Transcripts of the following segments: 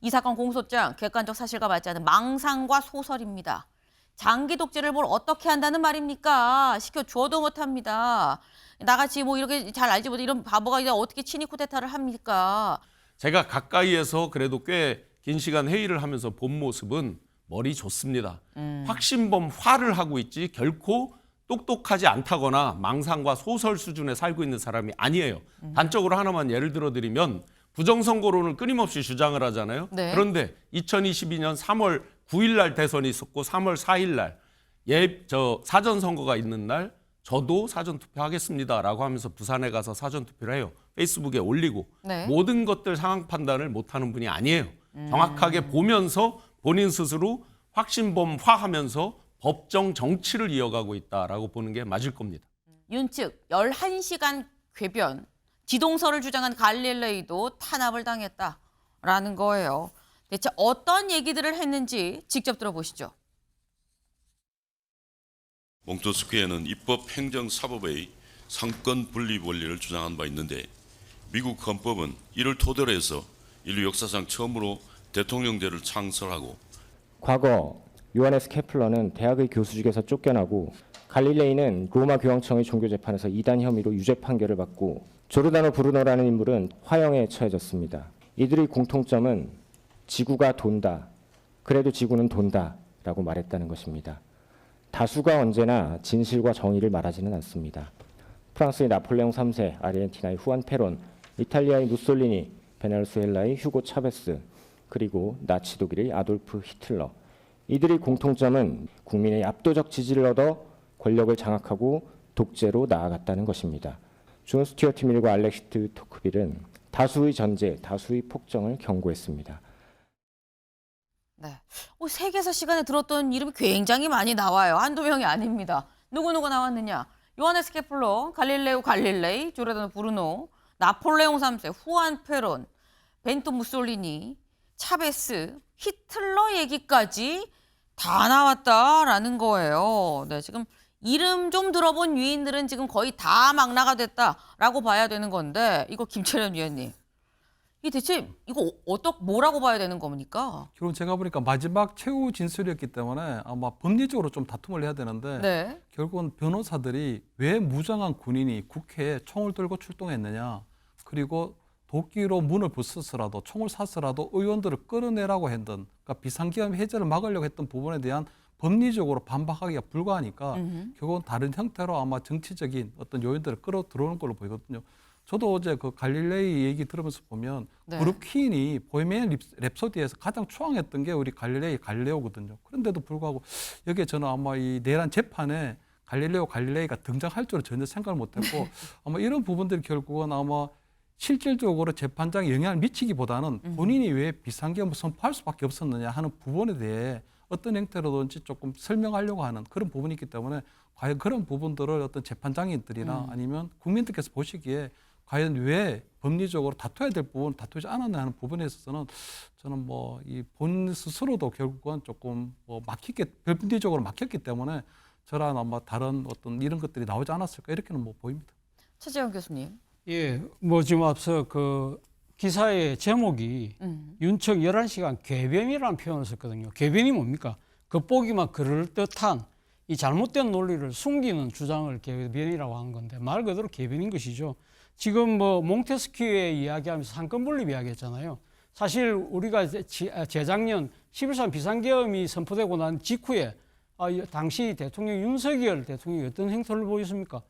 이 사건 공소장 객관적 사실과 맞지 않은 망상과 소설입니다. 장기 독재를 뭘 어떻게 한다는 말입니까? 시켜줘도 못합니다. 나같이 뭐 이렇게 잘 알지 못해 이런 바보가 어떻게 친위 쿠데타를 합니까? 제가 가까이에서 그래도 꽤 긴 시간 회의를 하면서 본 모습은 머리 좋습니다. 확신범화를 하고 있지 결코 똑똑하지 않다거나 망상과 소설 수준에 살고 있는 사람이 아니에요. 단적으로 하나만 예를 들어드리면 부정선거론을 끊임없이 주장을 하잖아요. 네. 그런데 2022년 3월 9일 날 대선이 있었고 3월 4일 날 사전선거가 있는 날 저도 사전투표하겠습니다라고 하면서 부산에 가서 사전투표를 해요. 페이스북에 올리고 네. 모든 것들 상황 판단을 못하는 분이 아니에요. 정확하게 보면서 본인 스스로 확신범화하면서 법정 정치를 이어가고 있다라고 보는 게 맞을 겁니다. 윤 측 11시간 궤변, 지동설을 주장한 갈릴레이도 탄압을 당했다라는 거예요. 대체 어떤 얘기들을 했는지 직접 들어보시죠. 몽테스키에는 입법, 행정, 사법의 상권 분립 원리를 주장한 바 있는데 미국 헌법은 이를 토대로 해서 인류 역사상 처음으로 대통령제를 창설하고 과거 요하네스 케플러는 대학의 교수직에서 쫓겨나고 갈릴레이는 로마 교황청의 종교재판에서 이단 혐의로 유죄 판결을 받고 조르다노 브루노라는 인물은 화형에 처해졌습니다. 이들의 공통점은 지구가 돈다. 그래도 지구는 돈다. 라고 말했다는 것입니다. 다수가 언제나 진실과 정의를 말하지는 않습니다. 프랑스의 나폴레옹 3세, 아르헨티나의 후안 페론, 이탈리아의 무솔리니, 베네수엘라의 휴고 차베스, 그리고 나치 독일의 아돌프 히틀러. 이들의 공통점은 국민의 압도적 지지를 얻어 권력을 장악하고 독재로 나아갔다는 것입니다. 존 스튜어트 밀과 알렉시트 토크빌은 다수의 전제, 다수의 폭정을 경고했습니다. 네. 세계사 시간에 들었던 이름이 굉장히 많이 나와요. 한두 명이 아닙니다. 누구누구 나왔느냐? 요하네스 케플러, 갈릴레오 갈릴레이, 조르다노 브루노, 나폴레옹 3세, 후안 페론, 벤토 무솔리니, 차베스, 히틀러 얘기까지 다 나왔다라는 거예요. 네, 지금 이름 좀 들어본 유인들은 지금 거의 다 망라가 됐다라고 봐야 되는 건데 이거 김철현 위원님. 이 대체 이거 뭐라고 봐야 되는 겁니까? 결국 제가 보니까 마지막 최후 진술이었기 때문에 아마 법리적으로 좀 다툼을 해야 되는데 네. 결국은 변호사들이 왜 무장한 군인이 국회에 총을 들고 출동했느냐, 그리고 도끼로 문을 부숴서라도 총을 쏴서라도 의원들을 끌어내라고 했던, 그러니까 비상계엄 해제를 막으려고 했던 부분에 대한 법리적으로 반박하기가 불가하니까 결국은 다른 형태로 아마 정치적인 어떤 요인들을 끌어 들어오는 걸로 보이거든요. 저도 어제 그 갈릴레이 얘기 들으면서 보면 네. 그룹 퀸이 보헤미안 랩소디에서 가장 추앙했던 게 우리 갈릴레오거든요. 그런데도 불구하고 여기에 저는 아마 이 내란 재판에 갈릴레이가 등장할 줄은 전혀 생각을 못했고 아마 이런 부분들이 결국은 아마 실질적으로 재판장에 영향을 미치기보다는 본인이 왜 비상계엄을 선포할 수밖에 없었느냐 하는 부분에 대해 어떤 형태로든지 조금 설명하려고 하는 그런 부분이 있기 때문에 과연 그런 부분들을 어떤 재판장님들이나 아니면 국민들께서 보시기에 과연 왜 법리적으로 다퉈야 될 부분 다투지 않았나 하는 부분에 있어서는 저는 뭐 이 본 스스로도 결국은 조금 뭐 법리적으로 막혔기 때문에 저런 아마 다른 어떤 이런 것들이 나오지 않았을까 이렇게는 뭐 보입니다. 최재형 교수님. 예, 뭐 지금 앞서 그 기사의 제목이 윤청 11시간 궤변이라는 표현을 썼거든요. 궤변이 뭡니까? 겉보기만 그럴듯한 이 잘못된 논리를 숨기는 주장을 궤변이라고 하는 건데 말 그대로 궤변인 것이죠. 지금 뭐 몽테스키에 이야기하면서 상권 분립 이야기했잖아요. 사실 우리가 재작년 11.3 비상계엄이 선포되고 난 직후에 당시 대통령 윤석열 대통령이 어떤 행태를 보였습니까?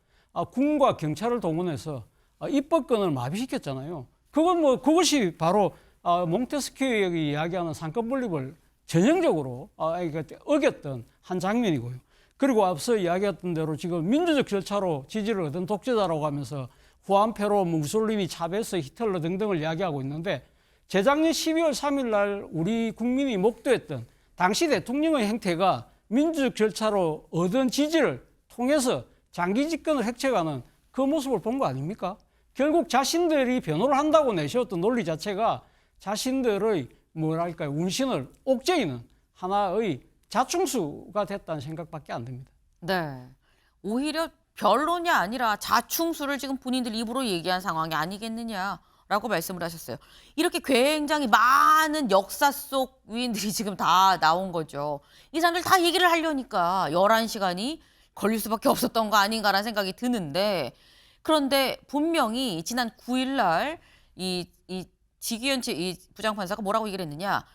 군과 경찰을 동원해서 입법권을 마비시켰잖아요. 그것이 바로 몽테스키가 이야기하는 상권 분립을 전형적으로 어겼던 한 장면이고요. 그리고 앞서 이야기했던 대로 지금 민주적 절차로 지지를 얻은 독재자라고 하면서 후안 페로, 무솔리니, 차베스, 히틀러 등등을 이야기하고 있는데 재작년 12월 3일 날 우리 국민이 목도했던 당시 대통령의 행태가 민주적 절차로 얻은 지지를 통해서 장기 집권을 획책하는 그 모습을 본 거 아닙니까? 결국 자신들이 변호를 한다고 내세웠던 논리 자체가 자신들의 운신을 옥죄이는 하나의 자충수가 됐다는 생각밖에 안 듭니다. 네. 오히려 변론이 아니라 자충수를 지금 본인들 입으로 얘기한 상황이 아니겠느냐라고 라고 말씀을 하셨어요. 이렇게 굉장히 많은 역사 속 위인들이 지금 다 나온 거죠. 이 사람들 다 얘기를 하려니까 11시간이 걸릴 수밖에 없었던 거 아닌가라는 생각이 드는데, 그런데 분명히 지난 9일 날 이 지기현 이 부장판사가 뭐라고 얘기를 했느냐.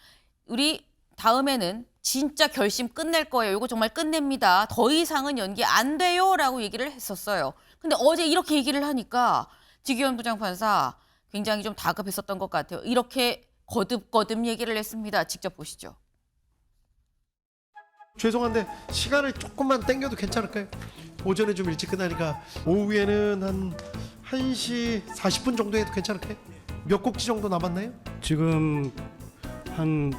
우리 다음에는 진짜 결심 끝낼 거예요. 이거 정말 끝냅니다. 더 이상은 연기 안 돼요. 라고 얘기를 했었어요. 근데 어제 이렇게 얘기를 하니까 지기현 부장판사 굉장히 좀 다급했었던 것 같아요. 이렇게 거듭거듭 얘기를 했습니다. 직접 보시죠. 죄송한데 시간을 조금만 당겨도 괜찮을까요? 오전에 좀 일찍 끝나니까 오후에는 한 1시 40분 정도 해도 괜찮을까요? 몇 곡지 정도 남았나요? 지금 한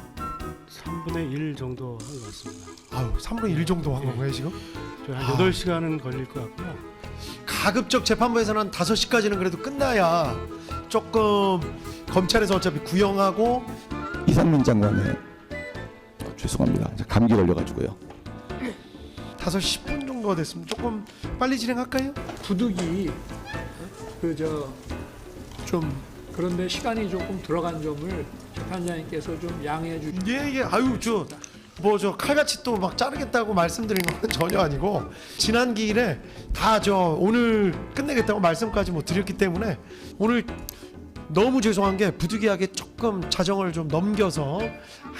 3분의 1 정도 한 것 같습니다. 아유, 3분의 1 정도 한 건가요 지금? 저희 한 8시간은 걸릴 것 같고요. 가급적 재판부에서는 한 5시까지는 그래도 끝나야 조금 검찰에서 어차피 구형하고 이상민 장관의 죄송합니다. 감기 걸려가지고요. 5시 10분 정도가 됐으면 조금 빨리 진행할까요? 부득이 좀 그런데 시간이 조금 들어간 점을 재판장님께서 좀 양해해 주시고 예, 아유 저 칼같이 또 막 자르겠다고 말씀드린 건 전혀 아니고 지난 기일에 다 오늘 끝내겠다고 말씀까지 드렸기 때문에 오늘 너무 죄송한 게 부득이하게 조금 자정을 좀 넘겨서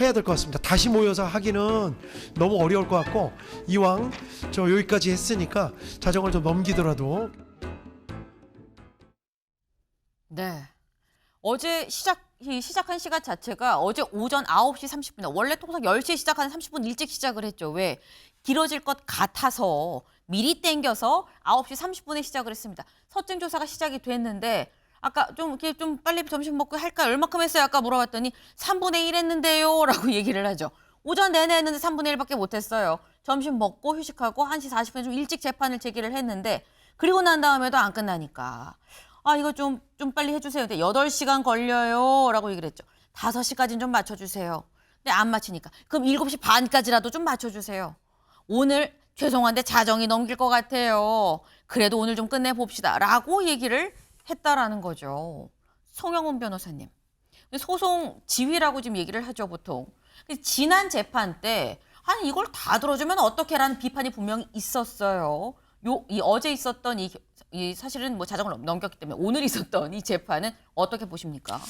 해야 될 것 같습니다. 다시 모여서 하기는 너무 어려울 것 같고 이왕 여기까지 했으니까 자정을 좀 넘기더라도. 네. 어제 시작한 시간 자체가 어제 오전 9시 30분에 원래 통상 10시에 시작하는 30분 일찍 시작을 했죠. 왜? 길어질 것 같아서 미리 땡겨서 9시 30분에 시작을 했습니다. 서증 조사가 시작이 됐는데 아까 좀 빨리 점심 먹고 할까요? 얼마큼 했어요? 아까 물어봤더니 3분의 1 했는데요. 라고 얘기를 하죠. 오전 내내 했는데 3분의 1밖에 못 했어요. 점심 먹고 휴식하고 1시 40분에 좀 일찍 재판을 제기를 했는데 그리고 난 다음에도 안 끝나니까 이거 좀 빨리 해주세요. 근데 8시간 걸려요. 라고 얘기를 했죠. 5시까지는 좀 맞춰주세요. 근데 안 맞히니까 그럼 7시 반까지라도 좀 맞춰주세요. 오늘 죄송한데 자정이 넘길 것 같아요. 그래도 오늘 좀 끝내봅시다. 라고 얘기를 했다라는 거죠. 송영훈 변호사님. 소송 지휘라고 지금 얘기를 하죠, 보통. 지난 재판 때 아니 이걸 다 들어주면 어떡해라는 비판이 분명히 있었어요. 어제 있었던 이 사실은 자정을 넘겼기 때문에 오늘 있었던 이 재판은 어떻게 보십니까?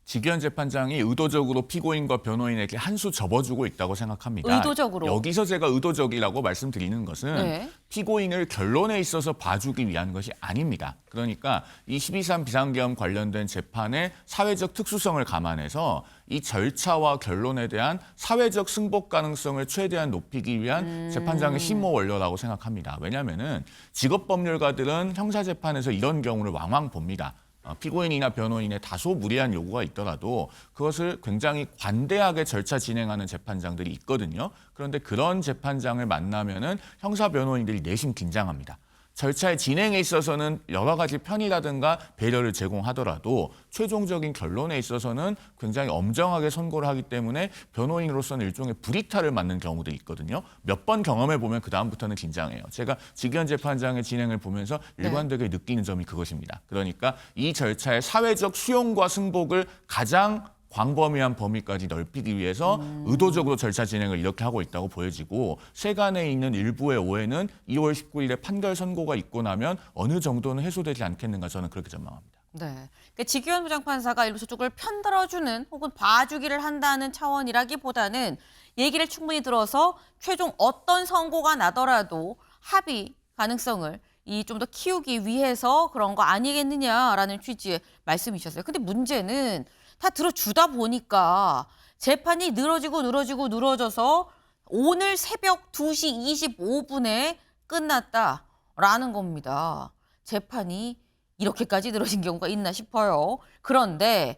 지기현 재판장이 의도적으로 피고인과 변호인에게 한 수 접어주고 있다고 생각합니다. 의도적으로. 여기서 제가 의도적이라고 말씀드리는 것은 네. 피고인을 결론에 있어서 봐주기 위한 것이 아닙니다. 그러니까 이 12.3 비상계엄 관련된 재판의 사회적 특수성을 감안해서 이 절차와 결론에 대한 사회적 승복 가능성을 최대한 높이기 위한 재판장의 심모 원료라고 생각합니다. 왜냐하면은 직업법률가들은 형사재판에서 이런 경우를 왕왕 봅니다. 피고인이나 변호인의 다소 무리한 요구가 있더라도 그것을 굉장히 관대하게 절차 진행하는 재판장들이 있거든요. 그런데 그런 재판장을 만나면은 형사 변호인들이 내심 긴장합니다. 절차의 진행에 있어서는 여러 가지 편의라든가 배려를 제공하더라도 최종적인 결론에 있어서는 굉장히 엄정하게 선고를 하기 때문에 변호인으로서는 일종의 불이탈을 맞는 경우도 있거든요. 몇 번 경험해 보면 그다음부터는 긴장해요. 제가 지기현 재판장의 진행을 보면서 일관되게 느끼는 점이 그것입니다. 그러니까 이 절차의 사회적 수용과 승복을 가장 광범위한 범위까지 넓히기 위해서 의도적으로 절차 진행을 이렇게 하고 있다고 보여지고 세간에 있는 일부의 오해는 2월 19일에 판결 선고가 있고 나면 어느 정도는 해소되지 않겠는가 저는 그렇게 전망합니다. 네, 그러니까 지기현 부장판사가 일부 저쪽을 편들어주는 혹은 봐주기를 한다는 차원이라기보다는 얘기를 충분히 들어서 최종 어떤 선고가 나더라도 합의 가능성을 좀 더 키우기 위해서 그런 거 아니겠느냐라는 취지의 말씀이셨어요. 근데 문제는 다 들어주다 보니까 재판이 늘어져서 오늘 새벽 2시 25분에 끝났다라는 겁니다. 재판이 이렇게까지 늘어진 경우가 있나 싶어요. 그런데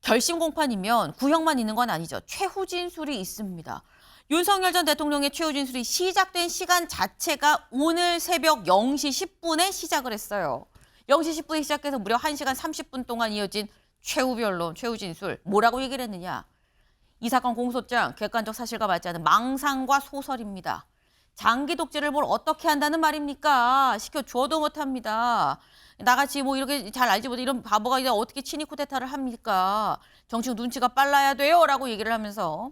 결심 공판이면 구형만 있는 건 아니죠. 최후 진술이 있습니다. 윤석열 전 대통령의 최후 진술이 시작된 시간 자체가 오늘 새벽 0시 10분에 시작을 했어요. 0시 10분에 시작해서 무려 1시간 30분 동안 이어진 최후 변론, 최후 진술. 뭐라고 얘기를 했느냐. 이 사건 공소장 객관적 사실과 맞지 않는 망상과 소설입니다. 장기 독재를 뭘 어떻게 한다는 말입니까? 시켜줘도 못합니다. 나같이 뭐 이렇게 잘 알지 못해 이런 바보가 이제 어떻게 친위 쿠데타를 합니까? 정치적 눈치가 빨라야 돼요 라고 얘기를 하면서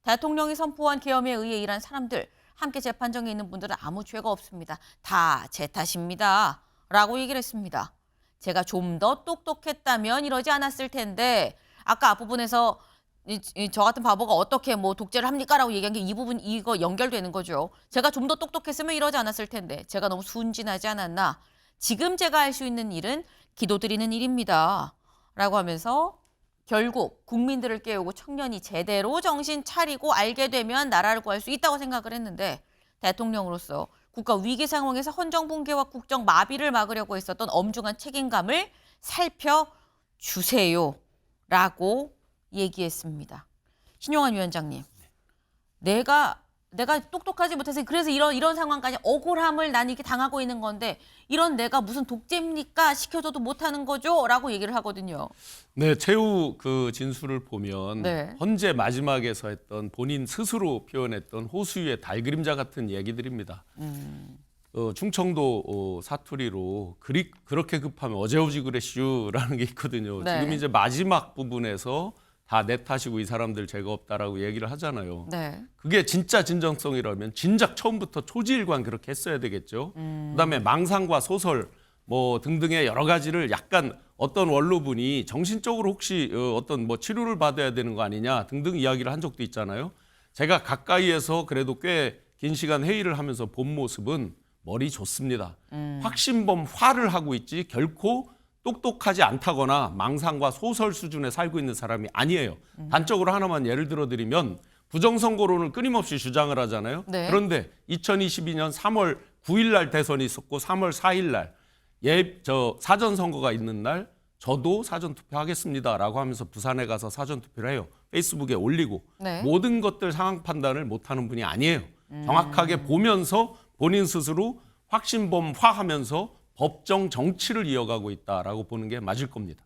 대통령이 선포한 계엄에 의해 일한 사람들, 함께 재판정에 있는 분들은 아무 죄가 없습니다. 다 제 탓입니다. 라고 얘기를 했습니다. 제가 좀 더 똑똑했다면 이러지 않았을 텐데 아까 앞부분에서 저 같은 바보가 어떻게 뭐 독재를 합니까? 라고 얘기한 게 이 부분 이거 연결되는 거죠. 제가 좀 더 똑똑했으면 이러지 않았을 텐데 제가 너무 순진하지 않았나. 지금 제가 할 수 있는 일은 기도드리는 일입니다. 라고 하면서 결국 국민들을 깨우고 청년이 제대로 정신 차리고 알게 되면 나라를 구할 수 있다고 생각을 했는데 대통령으로서 국가 위기 상황에서 헌정 붕괴와 국정 마비를 막으려고 했었던 엄중한 책임감을 살펴주세요. 라고 얘기했습니다. 신용환 위원장님, 내가 똑똑하지 못해서 그래서 이런 상황까지 억울함을 난 이렇게 당하고 있는 건데 이런 내가 무슨 독재입니까? 시켜줘도 못하는 거죠? 라고 얘기를 하거든요. 네, 최후 그 진술을 보면 네. 헌재 마지막에서 했던 본인 스스로 표현했던 호수의 달그림자 같은 얘기들입니다. 충청도 사투리로 그렇게 급하면 어제 오지 그랬슈라는 게 있거든요. 네. 지금 이제 마지막 부분에서 다 내 탓이고 이 사람들 죄가 없다라고 얘기를 하잖아요. 네. 그게 진짜 진정성이라면 진작 처음부터 초지일관 그렇게 했어야 되겠죠. 그다음에 망상과 소설 뭐 등등의 여러 가지를 약간 어떤 원로분이 정신적으로 혹시 어떤 뭐 치료를 받아야 되는 거 아니냐 등등 이야기를 한 적도 있잖아요. 제가 가까이에서 그래도 꽤 긴 시간 회의를 하면서 본 모습은 머리 좋습니다. 확신범화를 하고 있지 결코 똑똑하지 않다거나 망상과 소설 수준에 살고 있는 사람이 아니에요. 단적으로 하나만 예를 들어드리면 부정선거론을 끊임없이 주장을 하잖아요. 네. 그런데 2022년 3월 9일 날 대선이 있었고 3월 4일 날 사전선거가 있는 날 저도 사전투표하겠습니다라고 하면서 부산에 가서 사전투표를 해요. 페이스북에 올리고 네. 모든 것들 상황 판단을 못하는 분이 아니에요. 정확하게 보면서 본인 스스로 확신범화하면서 법정 정치를 이어가고 있다라고 보는 게 맞을 겁니다.